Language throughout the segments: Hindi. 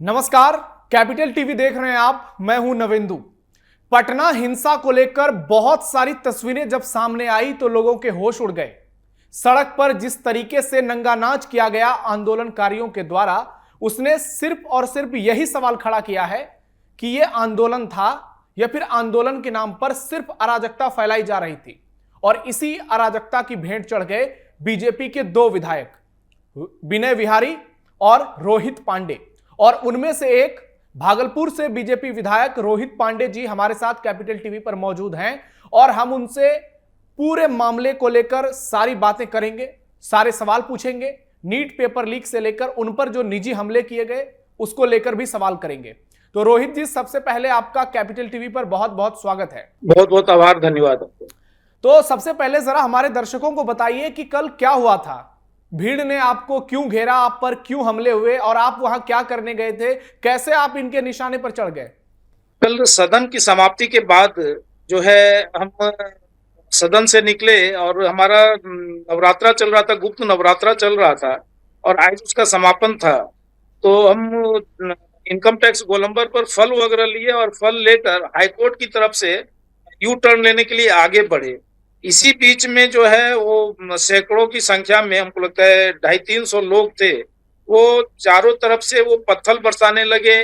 नमस्कार, कैपिटल टीवी देख रहे हैं आप। मैं हूं नवेंदु। पटना हिंसा को लेकर बहुत सारी तस्वीरें जब सामने आई तो लोगों के होश उड़ गए। सड़क पर जिस तरीके से नंगा नाच किया गया आंदोलनकारियों के द्वारा, उसने सिर्फ और सिर्फ यही सवाल खड़ा किया है कि यह आंदोलन था या फिर आंदोलन के नाम पर सिर्फ अराजकता फैलाई जा रही थी। और इसी अराजकता की भेंट चढ़ गए बीजेपी के दो विधायक, विनय विहारी और रोहित पांडे। और उनमें से एक भागलपुर से बीजेपी विधायक रोहित पांडे जी हमारे साथ कैपिटल टीवी पर मौजूद हैं और हम उनसे पूरे मामले को लेकर सारी बातें करेंगे, सारे सवाल पूछेंगे। नीट पेपर लीक से लेकर उन पर जो निजी हमले किए गए उसको लेकर भी सवाल करेंगे। तो रोहित जी, सबसे पहले आपका कैपिटल टीवी पर बहुत बहुत स्वागत है। बहुत बहुत आभार, धन्यवाद। तो सबसे पहले जरा हमारे दर्शकों को बताइए कि कल क्या हुआ था। भीड़ ने आपको क्यों घेरा, आप पर क्यों हमले हुए और आप वहां क्या करने गए थे? कैसे आप इनके निशाने पर चढ़ गए? कल सदन की समाप्ति के बाद जो है हम सदन से निकले और हमारा नवरात्रा चल रहा था, गुप्त नवरात्रा चल रहा था और आज उसका समापन था। तो हम इनकम टैक्स गोलंबर पर फल वगैरह लिए और फल लेकर हाईकोर्ट की तरफ से यू टर्न लेने के लिए आगे बढ़े। इसी बीच में जो है वो सैकड़ों की संख्या में, हमको लगता है 250-300 लोग थे, वो चारों तरफ से वो पत्थर बरसाने लगे,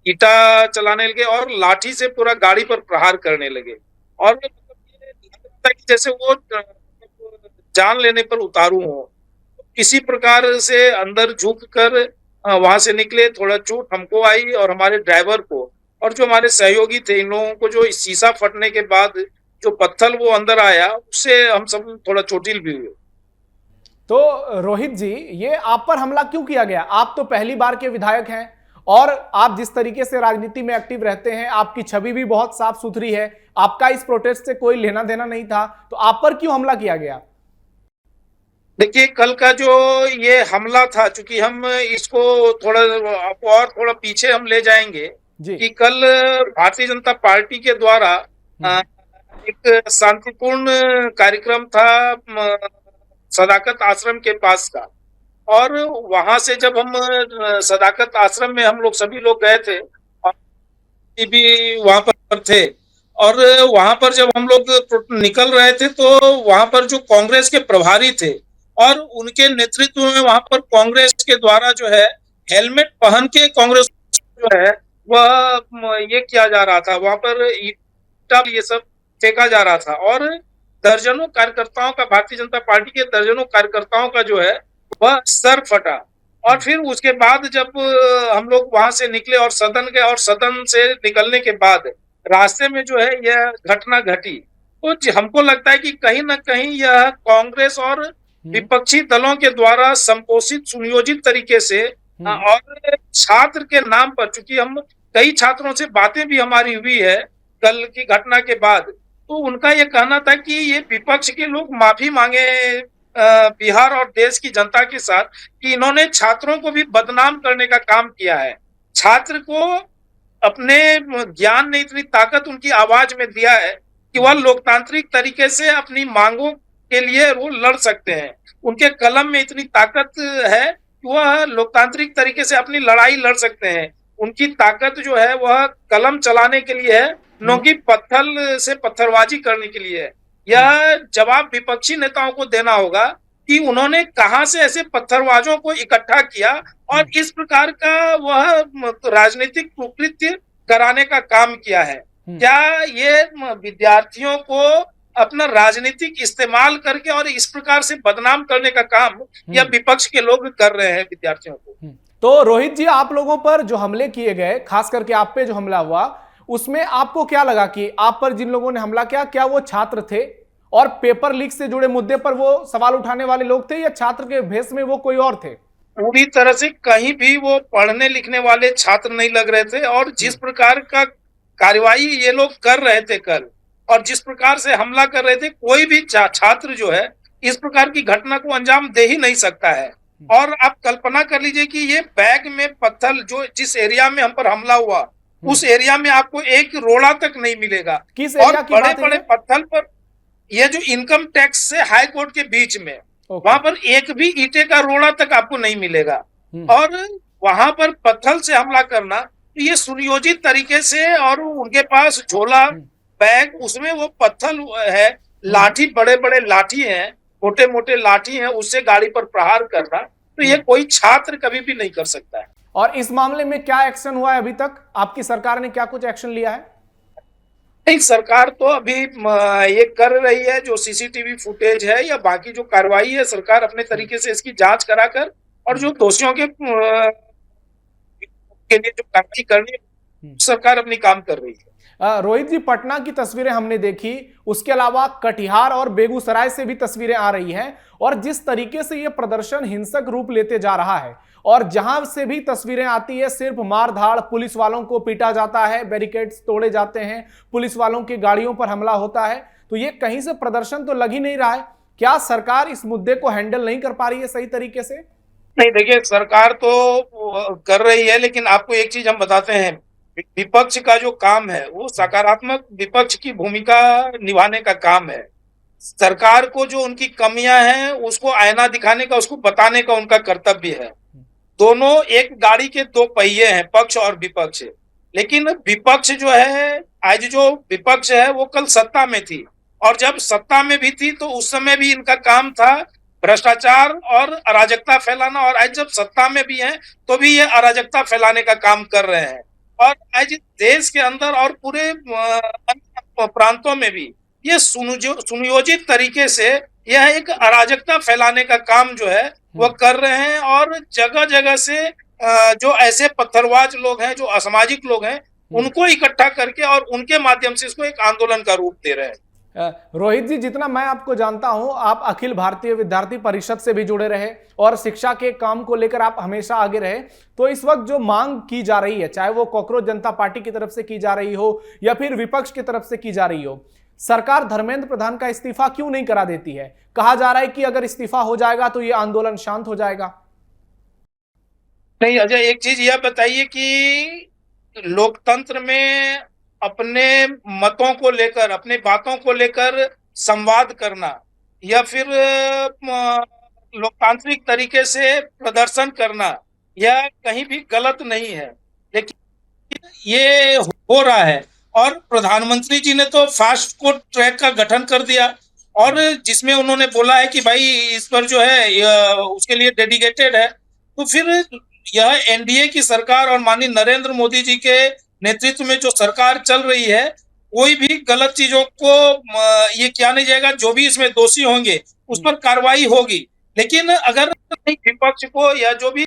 ईटा चलाने लगे और लाठी से पूरा गाड़ी पर प्रहार करने लगे। और जैसे वो जान लेने पर उतारू हो, किसी प्रकार से अंदर झुक कर वहां से निकले। थोड़ा चोट हमको आई और हमारे ड्राइवर को, और जो हमारे सहयोगी थे, इन लोगों को जो शीशा फटने के बाद जो पत्थर वो अंदर आया, उससे हम सब थोड़ा चोटिल भी हुए। तो रोहित जी, ये आप पर हमला क्यों किया गया? आप तो पहली बार के विधायक हैं और आप जिस तरीके से राजनीति में एक्टिव रहते हैं, आपकी छवि भी बहुत साफ सुथरी है, आपका इस प्रोटेस्ट से कोई लेना देना नहीं था, तो आप पर क्यों हमला किया गया? देखिए, कल का जो ये हमला था, चूंकि हम इसको थोड़ा पीछे हम ले जाएंगे कि कल भारतीय जनता पार्टी के द्वारा एक शांतिपूर्ण कार्यक्रम था सदाकत आश्रम के पास का। और वहां से जब हम सदाकत आश्रम में हम लोग सभी लोग गए थे और भी वहां पर थे, और वहां पर जब हम लोग निकल रहे थे तो वहां पर जो कांग्रेस के प्रभारी थे और उनके नेतृत्व में वहां पर कांग्रेस के द्वारा जो है हेलमेट पहन के कांग्रेस जो है वह ये किया जा रहा था, वहां पर ईटा ये सब फेंका जा रहा था। और दर्जनों कार्यकर्ताओं का, भारतीय जनता पार्टी के दर्जनों कार्यकर्ताओं का जो है वह सर फटा। और फिर उसके बाद जब हम लोग वहां से निकले और सदन गए, और सदन से निकलने के बाद रास्ते में जो है यह घटना घटी, तो हमको लगता है कि कहीं ना कहीं यह कांग्रेस और विपक्षी दलों के द्वारा संपोषित, सुनियोजित तरीके से और छात्र के नाम पर, चूंकि हम कई छात्रों से बातें भी हमारी हुई है कल की घटना के बाद, तो उनका यह कहना था कि ये विपक्ष के लोग माफी मांगे बिहार और देश की जनता के साथ कि इन्होंने छात्रों को भी बदनाम करने का काम किया है। छात्र को अपने ज्ञान ने इतनी ताकत उनकी आवाज में दिया है कि वह लोकतांत्रिक तरीके से अपनी मांगों के लिए वो लड़ सकते हैं। उनके कलम में इतनी ताकत है कि वह लोकतांत्रिक तरीके से अपनी लड़ाई लड़ सकते हैं। उनकी ताकत जो है वह कलम चलाने के लिए है, न कि पत्थर से पत्थरबाजी करने के लिए है। यह जवाब विपक्षी नेताओं को देना होगा कि उन्होंने कहां से ऐसे पत्थरबाजों को इकट्ठा किया और इस प्रकार का वह राजनीतिक कुकृत्य कराने का काम किया है। क्या ये विद्यार्थियों को अपना राजनीतिक इस्तेमाल करके और इस प्रकार से बदनाम करने का काम यह विपक्ष के लोग कर रहे हैं विद्यार्थियों को? तो रोहित जी, आप लोगों पर जो हमले किए गए, खास करके आप पे जो हमला हुआ, उसमें आपको क्या लगा कि आप पर जिन लोगों ने हमला किया, क्या वो छात्र थे और पेपर लीक से जुड़े मुद्दे पर वो सवाल उठाने वाले लोग थे, या छात्र के भेष में वो कोई और थे? पूरी तरह से कहीं भी वो पढ़ने लिखने वाले छात्र नहीं लग रहे थे। और जिस प्रकार का कार्यवाही ये लोग कर रहे थे कल, और जिस प्रकार से हमला कर रहे थे, कोई भी छात्र जो है इस प्रकार की घटना को अंजाम दे ही नहीं सकता है। और आप कल्पना कर लीजिए कि ये बैग में पत्थर, जो जिस एरिया में हम पर हमला हुआ उस एरिया में आपको एक रोड़ा तक नहीं मिलेगा। किस एरिया और की बड़े बात है? बड़े पत्थर पर, ये जो इनकम टैक्स से हाई कोर्ट के बीच में, वहां पर एक भी ईंटे का रोड़ा तक आपको नहीं मिलेगा। और वहां पर पत्थर से हमला करना, तो ये सुनियोजित तरीके से, और उनके पास झोला बैग, उसमें वो पत्थर है, लाठी, बड़े बड़े लाठी हैं, मोटे मोटे लाठी हैं, उससे गाड़ी पर प्रहार करना, तो ये कोई छात्र कभी भी नहीं कर सकता है। और इस मामले में क्या एक्शन हुआ है अभी तक? आपकी सरकार ने क्या कुछ एक्शन लिया है? नहीं, सरकार तो अभी ये कर रही है, जो सीसीटीवी फुटेज है या बाकी जो कार्रवाई है, सरकार अपने तरीके से इसकी जांच कराकर, और जो दोषियों के लिए जो कार्रवाई करनी है, सरकार अपनी काम कर रही है। रोहित जी, पटना की तस्वीरें हमने देखी, उसके अलावा कटिहार और बेगूसराय से भी तस्वीरें आ रही हैं, और जिस तरीके से यह प्रदर्शन हिंसक रूप लेते जा रहा है, और जहां से भी तस्वीरें आती है सिर्फ मारधाड़, पुलिस वालों को पीटा जाता है, बैरिकेड्स तोड़े जाते हैं, पुलिस वालों की गाड़ियों पर हमला होता है, तो ये कहीं से प्रदर्शन तो लग ही नहीं रहा है। क्या सरकार इस मुद्दे को हैंडल नहीं कर पा रही है सही तरीके से? नहीं, देखिए, सरकार तो कर रही है, लेकिन आपको एक चीज हम बताते हैं, विपक्ष का जो काम है वो सकारात्मक विपक्ष की भूमिका निभाने का काम है। सरकार को जो उनकी कमियां हैं उसको आईना दिखाने का, उसको बताने का उनका कर्तव्य है। दोनों एक गाड़ी के दो पहिए हैं, पक्ष और विपक्ष। लेकिन विपक्ष जो है, आज जो विपक्ष है वो कल सत्ता में थी, और जब सत्ता में भी थी तो उस समय भी इनका काम था भ्रष्टाचार और अराजकता फैलाना, और आज जब सत्ता में भी हैं तो भी ये अराजकता फैलाने का काम कर रहे हैं। और आज देश के अंदर और पूरे प्रांतों में भी ये सुनियोजित तरीके से यह एक अराजकता फैलाने का काम जो है वो कर रहे हैं, और जगह जगह से जो ऐसे पत्थरबाज लोग हैं, जो असामाजिक लोग हैं, उनको इकट्ठा करके और उनके माध्यम से इसको एक आंदोलन का रूप दे रहे हैं। रोहित जी, जितना मैं आपको जानता हूं, आप अखिल भारतीय विद्यार्थी परिषद से भी जुड़े रहे और शिक्षा के काम को लेकर आप हमेशा आगे रहे। तो इस वक्त जो मांग की जा रही है, चाहे वो कॉकरोच जनता पार्टी की तरफ से की जा रही हो या फिर विपक्ष की तरफ से की जा रही हो, सरकार धर्मेंद्र प्रधान का इस्तीफा क्यों नहीं करा देती है? कहा जा रहा है कि अगर इस्तीफा हो जाएगा तो ये आंदोलन शांत हो जाएगा। नहीं अजय, एक चीज यह बताइए कि लोकतंत्र में अपने मतों को लेकर, अपने बातों को लेकर संवाद करना, या फिर लोकतांत्रिक तरीके से प्रदर्शन करना, यह कहीं भी गलत नहीं है। लेकिन ये हो रहा है, और प्रधानमंत्री जी ने तो फास्ट ट्रैक का गठन कर दिया, और जिसमें उन्होंने बोला है कि भाई इस पर जो है उसके लिए डेडिकेटेड है। तो फिर यह एनडीए की सरकार और माननीय नरेंद्र मोदी जी के नेतृत्व में जो सरकार चल रही है, कोई भी गलत चीजों को ये किया नहीं जाएगा। जो भी इसमें दोषी होंगे उस पर कार्रवाई होगी। लेकिन अगर विपक्ष को या जो भी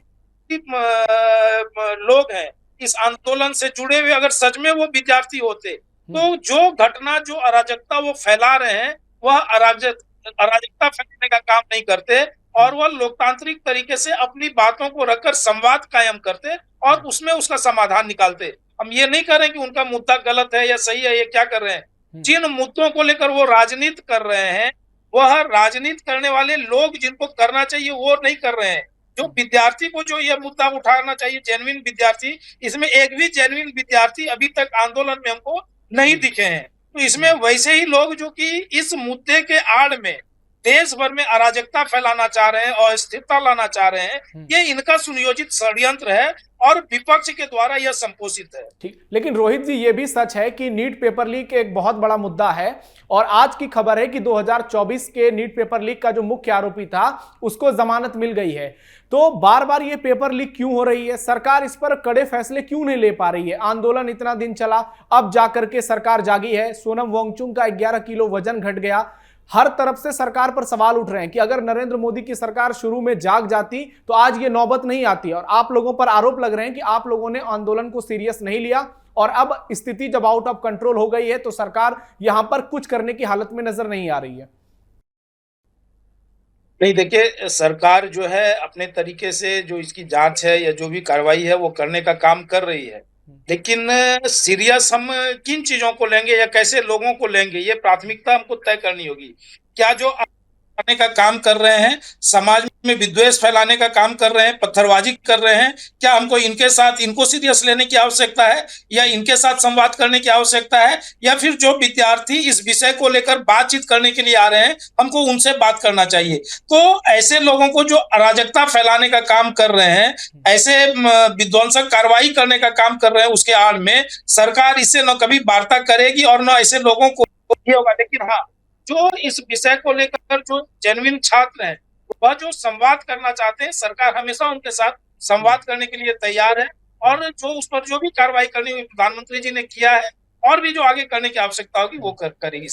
लोग हैं इस आंदोलन से जुड़े हुए, अगर सच में वो विद्यार्थी होते, तो जो घटना, जो अराजकता वो फैला रहे हैं, वह अराजकता फैलाने का काम नहीं करते, और वह लोकतांत्रिक तरीके से अपनी बातों को रखकर संवाद कायम करते और उसमें उसका समाधान निकालते। हम ये नहीं कर रहे कि उनका मुद्दा गलत है या सही है, ये क्या कर रहे हैं, जिन मुद्दों को लेकर वो राजनीति कर रहे हैं, वह राजनीति करने वाले लोग जिनको करना चाहिए वो नहीं कर रहे हैं। जो विद्यार्थी को जो यह मुद्दा उठाना चाहिए, जेन्युइन विद्यार्थी, इसमें एक भी जेन्युइन विद्यार्थी अभी तक आंदोलन में हमको नहीं दिखे हैं। तो इसमें वैसे ही लोग जो कि इस मुद्दे के आड़ में देश भर में अराजकता फैलाना चाह रहे हैं और अस्थिरता लाना चाह रहे हैं, ये इनका सुनियोजित षड्यंत्र है और विपक्ष के द्वारा यह संपोषित है। ठीक, लेकिन रोहित जी, ये भी सच है कि नीट पेपर लीक एक बहुत बड़ा मुद्दा है, और आज की खबर है कि 2024 के नीट पेपर लीक का जो मुख्य आरोपी था उसको जमानत मिल गई है। तो बार बार ये पेपर लीक क्यों हो रही है? सरकार इस पर कड़े फैसले क्यों नहीं ले पा रही है? आंदोलन इतना दिन चला, अब जाकर के सरकार जागी है। सोनम वांगचुक का 11 किलो वजन घट गया। हर तरफ से सरकार पर सवाल उठ रहे हैं कि अगर नरेंद्र मोदी की सरकार शुरू में जाग जाती तो आज ये नौबत नहीं आती। और आप लोगों पर आरोप लग रहे हैं कि आप लोगों ने आंदोलन को सीरियस नहीं लिया, और अब स्थिति जब आउट ऑफ कंट्रोल हो गई है तो सरकार यहां पर कुछ करने की हालत में नजर नहीं आ रही है। नहीं, देखिए, सरकार जो है अपने तरीके से जो इसकी जांच है या जो भी कार्रवाई है वो करने का काम कर रही है, लेकिन सीरियस हम किन चीजों को लेंगे या कैसे लोगों को लेंगे, ये प्राथमिकता हमको तय करनी होगी। क्या जो करने का काम कर रहे हैं, समाज में विद्वेष फैलाने का काम कर रहे हैं, पत्थरबाजी कर रहे हैं। क्या हमको इनको सीरियस लेने की आवश्यकता है, या इनके साथ संवाद करने की आवश्यकता है, या फिर जो विद्यार्थी इस विषय को लेकर बातचीत करने के लिए आ रहे हैं हमको उनसे बात करना चाहिए? तो ऐसे लोगों को जो अराजकता फैलाने का काम कर रहे हैं, ऐसे विध्वंसक कार्रवाई करने का काम कर रहे हैं, उसके आड़ में सरकार इससे न कभी वार्ता करेगी और न ऐसे लोगों को ये होगा। लेकिन हाँ, जो इस विषय को लेकर जो जेन्युइन छात्र हैं, वह जो संवाद करना चाहते हैं, सरकार हमेशा उनके साथ संवाद करने के लिए तैयार है। और जो उस पर जो भी कार्रवाई करनी हुई प्रधानमंत्री जी ने किया है, और भी जो आगे करने की आवश्यकता होगी वो करेगी।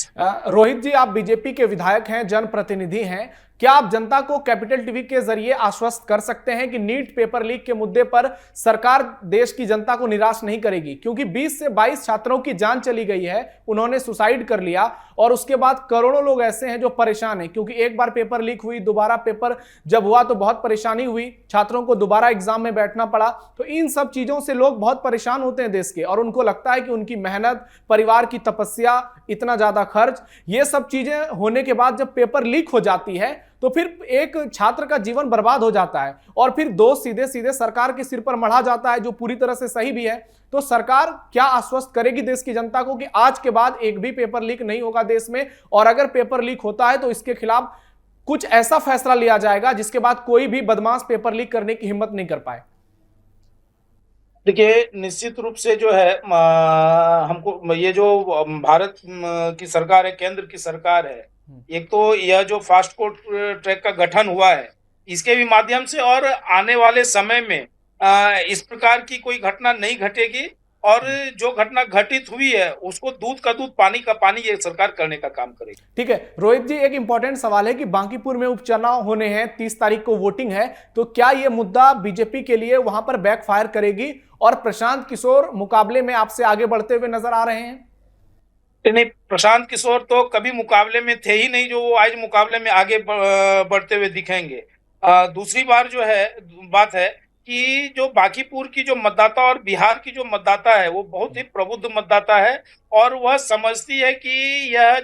रोहित जी, आप बीजेपी के विधायक हैं, जनप्रतिनिधि हैं, क्या आप जनता को कैपिटल टीवी के जरिए आश्वस्त कर सकते हैं कि नीट पेपर लीक के मुद्दे पर सरकार देश की जनता को निराश नहीं करेगी? क्योंकि 20 से 22 छात्रों की जान चली गई है, उन्होंने सुसाइड कर लिया, और उसके बाद करोड़ों लोग ऐसे हैं जो परेशान हैं, क्योंकि एक बार पेपर लीक हुई, दोबारा पेपर जब हुआ तो बहुत परेशानी हुई, छात्रों को दोबारा एग्जाम में बैठना पड़ा। तो इन सब चीजों से लोग बहुत परेशान होते हैं देश के, और उनको लगता है कि उनकी मेहनत, परिवार की तपस्या, इतना ज्यादा खर्च, ये सब चीजें होने के बाद जब पेपर लीक हो जाती है तो फिर एक छात्र का जीवन बर्बाद हो जाता है, और फिर दोष सीधे सीधे सरकार के सिर पर मढ़ा जाता है, जो पूरी तरह से सही भी है। तो सरकार क्या आश्वस्त करेगी देश की जनता को कि आज के बाद एक भी पेपर लीक नहीं होगा देश में, और अगर पेपर लीक होता है तो इसके खिलाफ कुछ ऐसा फैसला लिया जाएगा जिसके बाद कोई भी बदमाश पेपर लीक करने की हिम्मत नहीं कर पाए? देखिए, निश्चित रूप से जो है हमको ये जो भारत की सरकार है, केंद्र की सरकार है, एक तो यह जो फास्ट कोर्ट ट्रैक का गठन हुआ है, इसके भी माध्यम से और आने वाले समय में इस प्रकार की कोई घटना नहीं घटेगी, और जो घटना घटित हुई है उसको दूध का दूध पानी का पानी ये सरकार करने का काम करेगी। ठीक है रोहित जी, एक इंपॉर्टेंट सवाल है कि बांकीपुर में उपचुनाव होने हैं, 30 तारीख को वोटिंग है, तो क्या यह मुद्दा बीजेपी के लिए वहां पर बैकफायर करेगी और प्रशांत किशोर मुकाबले में आपसे आगे बढ़ते हुए नजर आ रहे हैं? नहीं, प्रशांत किशोर तो कभी मुकाबले में थे ही नहीं, जो वो आज मुकाबले में आगे बढ़ते हुए दिखेंगे। दूसरी बार जो है बात है कि जो बांकीपुर की जो मतदाता और बिहार की जो मतदाता है वो बहुत ही प्रबुद्ध मतदाता है, और वह समझती है कि ये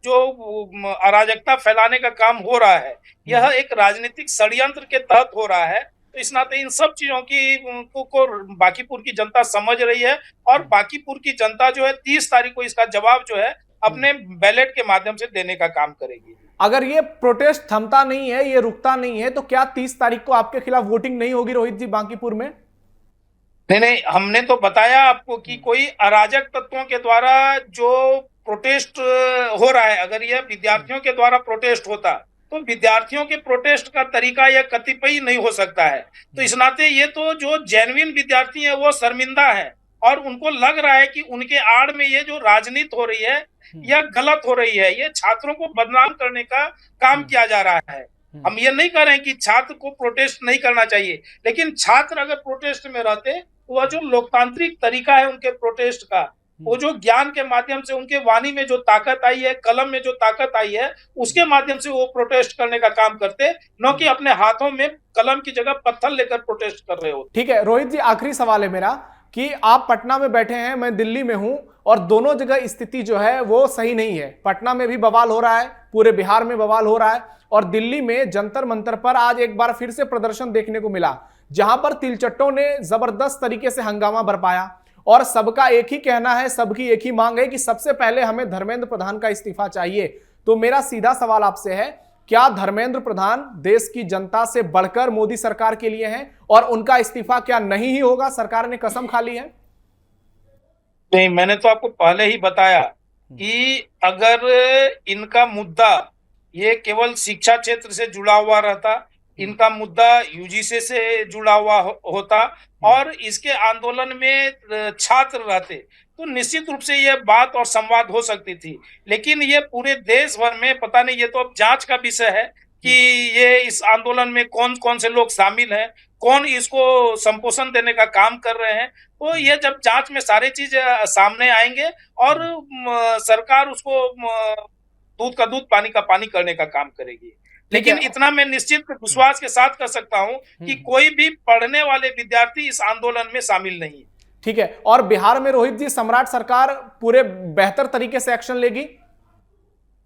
जो अराजकता फैलाने का काम हो रहा है, यह एक राजनीतिक षड्यंत्र के तहत हो रहा है। तो इस नाते इन सब चीजों की को बांकीपुर की जनता समझ रही है, और बांकीपुर की जनता जो है 30 तारीख को इसका जवाब जो है अपने बैलेट के माध्यम से देने का काम करेगी। अगर ये प्रोटेस्ट थमता नहीं है, ये रुकता नहीं है, तो क्या 30 तारीख को आपके खिलाफ वोटिंग नहीं होगी रोहित जी बांकीपुर में? नहीं, हमने तो बताया आपको कि कोई अराजक तत्वों के द्वारा जो प्रोटेस्ट हो रहा है, अगर यह विद्यार्थियों के द्वारा प्रोटेस्ट होता तो विद्यार्थियों के प्रोटेस्ट का तरीका यह कतिपय नहीं हो सकता है। तो इस नाते ये तो जो जेन्युइन विद्यार्थी है वो शर्मिंदा है, और उनको लग रहा है कि उनके आड़ में ये जो राजनीति हो रही है यह गलत हो रही है, ये छात्रों को बदनाम करने का काम किया जा रहा है। हम ये नहीं कह रहे हैं कि छात्र को प्रोटेस्ट नहीं करना चाहिए, लेकिन छात्र अगर प्रोटेस्ट में रहते तो वह जो लोकतांत्रिक तरीका है उनके प्रोटेस्ट का, वो जो ज्ञान के माध्यम से उनके वाणी में जो ताकत आई है, कलम में जो ताकत आई है, उसके माध्यम से वो प्रोटेस्ट करने का काम करते, न कि अपने हाथों में कलम की जगह पत्थर लेकर प्रोटेस्ट कर रहे हो। ठीक है रोहित जी, आखिरी सवाल है मेरा कि आप पटना में बैठे हैं, मैं दिल्ली में हूं, और दोनों जगह स्थिति जो है वो सही नहीं है। पटना में भी बवाल हो रहा है, पूरे बिहार में बवाल हो रहा है, और दिल्ली में जंतर मंतर पर आज एक बार फिर से प्रदर्शन देखने को मिला, जहां पर तिलचट्टों ने जबरदस्त तरीके से हंगामा बरपाया, और सबका एक ही कहना है, सबकी एक ही मांग है कि सबसे पहले हमें धर्मेंद्र प्रधान का इस्तीफा चाहिए। तो मेरा सीधा सवाल आपसे है, क्या धर्मेंद्र प्रधान देश की जनता से बढ़कर मोदी सरकार के लिए हैं, और उनका इस्तीफा क्या नहीं ही होगा? सरकार ने कसम खा ली है। नहीं, मैंने तो आपको पहले ही बताया कि अगर इनका मुद्दा ये केवल शिक्षा क्षेत्र से जुड़ा हुआ रहता, इनका मुद्दा यूजीसी से जुड़ा हुआ होता, और इसके आंदोलन में छात्र रहते, तो निश्चित रूप से यह बात और संवाद हो सकती थी। लेकिन ये पूरे देश भर में पता नहीं, ये तो अब जांच का विषय है कि ये इस आंदोलन में कौन कौन से लोग शामिल हैं, कौन इसको संपोषण देने का काम कर रहे हैं। तो ये जब जांच में सारे चीज सामने आएंगे और सरकार उसको दूध का दूध पानी का पानी करने का काम करेगी। लेकिन इतना मैं निश्चित विश्वास के साथ कर सकता हूं कि कोई भी पढ़ने वाले विद्यार्थी इस आंदोलन में शामिल नहीं है। ठीक है, और बिहार में रोहित जी सम्राट सरकार पूरे बेहतर तरीके से एक्शन लेगी?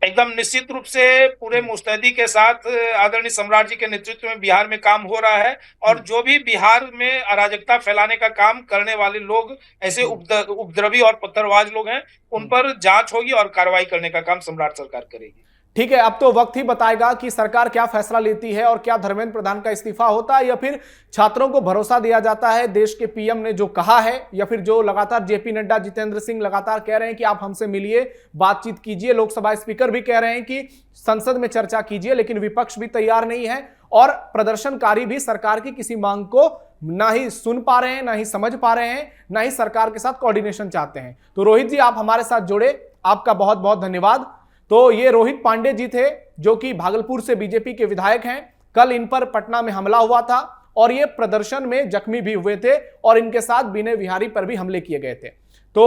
एकदम निश्चित रूप से पूरे मुस्तैदी के साथ आदरणीय सम्राट जी के नेतृत्व में बिहार में काम हो रहा है, और जो भी बिहार में अराजकता फैलाने का काम करने वाले लोग, ऐसे उपद्रवी और पत्थरबाज लोग हैं, उन पर जांच होगी और कार्रवाई करने का काम सम्राट सरकार करेगी। ठीक है, अब तो वक्त ही बताएगा कि सरकार क्या फैसला लेती है और क्या धर्मेंद्र प्रधान का इस्तीफा होता है या फिर छात्रों को भरोसा दिया जाता है। देश के पीएम ने जो कहा है या फिर जो लगातार जेपी नड्डा, जितेंद्र सिंह लगातार कह रहे हैं कि आप हमसे मिलिए, बातचीत कीजिए, लोकसभा स्पीकर भी कह रहे हैं कि संसद में चर्चा कीजिए, लेकिन विपक्ष भी तैयार नहीं है और प्रदर्शनकारी भी सरकार की किसी मांग को ना ही सुन पा रहे हैं, ना ही समझ पा रहे हैं, ना ही सरकार के साथ कोऑर्डिनेशन चाहते हैं। तो रोहित जी, आप हमारे साथ जुड़े, आपका बहुत बहुत धन्यवाद। तो ये रोहित पांडे जी थे जो कि भागलपुर से बीजेपी के विधायक हैं। कल इन पर पटना में हमला हुआ था और ये प्रदर्शन में जख्मी भी हुए थे और इनके साथ विनय विहारी पर भी हमले किए गए थे। तो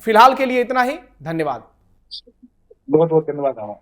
फिलहाल के लिए इतना ही, धन्यवाद। बहुत बहुत धन्यवाद।